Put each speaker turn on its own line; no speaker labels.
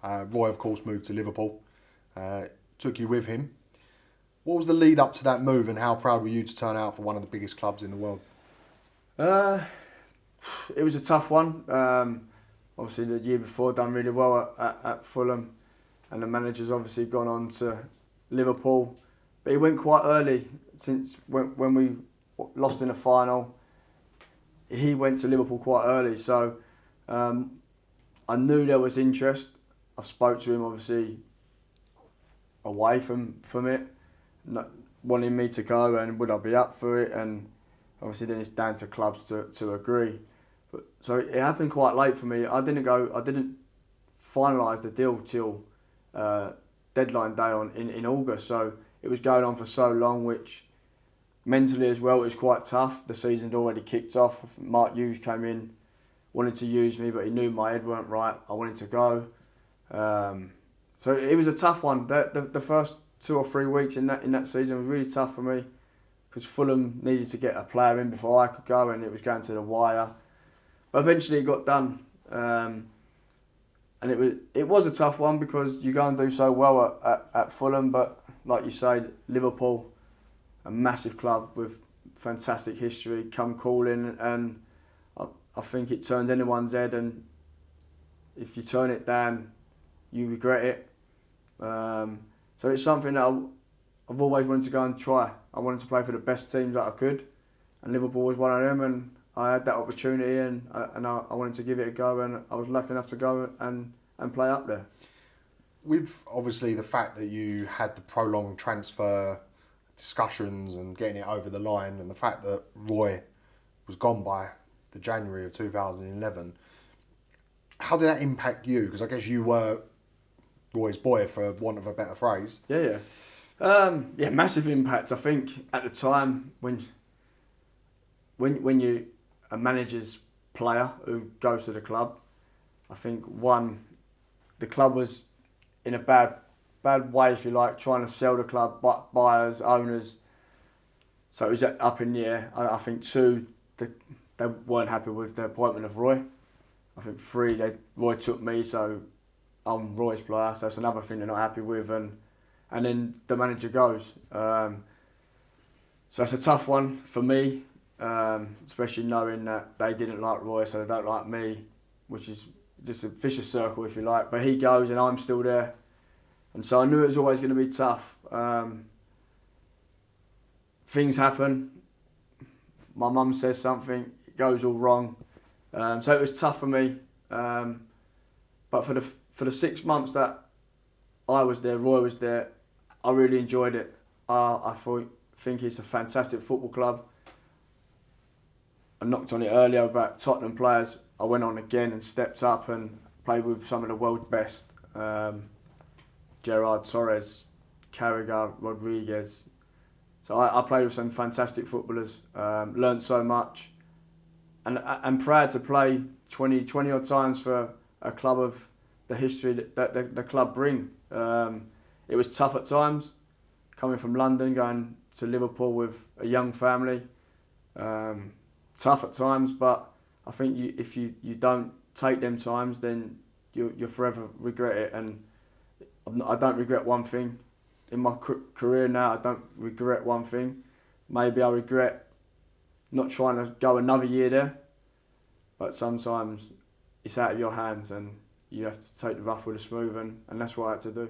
Roy, of course, moved to Liverpool, took you with him. What was the lead up to that move, and how proud were you to turn out for one of the biggest clubs in the world?
It was a tough one. Obviously, the year before, done really well at Fulham, and the manager's obviously gone on to Liverpool. But he went quite early, since when we lost in the final. He went to Liverpool quite early, so I knew there was interest. I spoke to him, obviously, away from it, not wanting me to go and would I be up for it, and obviously then it's down to clubs to agree. But so it happened quite late for me. I didn't finalise the deal till deadline day in August, so it was going on for so long, which mentally as well it was quite tough. The season'd already kicked off. Mark Hughes came in, wanted to use me, but he knew my head weren't right. I wanted to go. So it was a tough one. The first 2 or 3 weeks in that season was really tough for me, because Fulham needed to get a player in before I could go, and it was going to the wire. But eventually it got done, and it was a tough one, because you go and do so well at Fulham, but like you say, Liverpool, a massive club with fantastic history, come calling, and I think it turns anyone's head, and if you turn it down, you regret it. So it's something that I've always wanted to go and try. I wanted to play for the best teams that I could, and Liverpool was one of them, and I had that opportunity, and I wanted to give it a go, and I was lucky enough to go and play up there.
With obviously the fact that you had the prolonged transfer discussions and getting it over the line, and the fact that Roy was gone by the January of 2011, how did that impact you? Because I guess you were Roy's boy, for want of a better phrase.
Yeah, massive impact. I think at the time when you a manager's player who goes to the club, I think the club was in a bad way, if you like, trying to sell the club, buyers, owners. So it was up in the air. I think 2, they weren't happy with the appointment of Roy. I think 3, Roy took me, so I'm Roy's player, so that's another thing they're not happy with, and then the manager goes. So it's a tough one for me, especially knowing that they didn't like Roy, so they don't like me, which is just a vicious circle, if you like. But he goes and I'm still there, and so I knew it was always going to be tough. Things happen. My mum says something, it goes all wrong. So it was tough for me. But for the 6 months that I was there, Roy was there, I really enjoyed it. I think it's a fantastic football club. I knocked on it earlier about Tottenham players. I went on again and stepped up and played with some of the world's best. Gerrard, Torres, Carragher, Rodriguez. So I played with some fantastic footballers, learnt so much, and I'm proud to play 20 odd times for a club of the history that the club bring. It was tough at times, coming from London, going to Liverpool with a young family. Tough at times, but I think if you don't take them times, then you'll forever regret it. And I don't regret one thing. In my career now, I don't regret one thing. Maybe I regret not trying to go another year there, but sometimes it's out of your hands and you have to take the rough with the smooth, and that's what I had to do.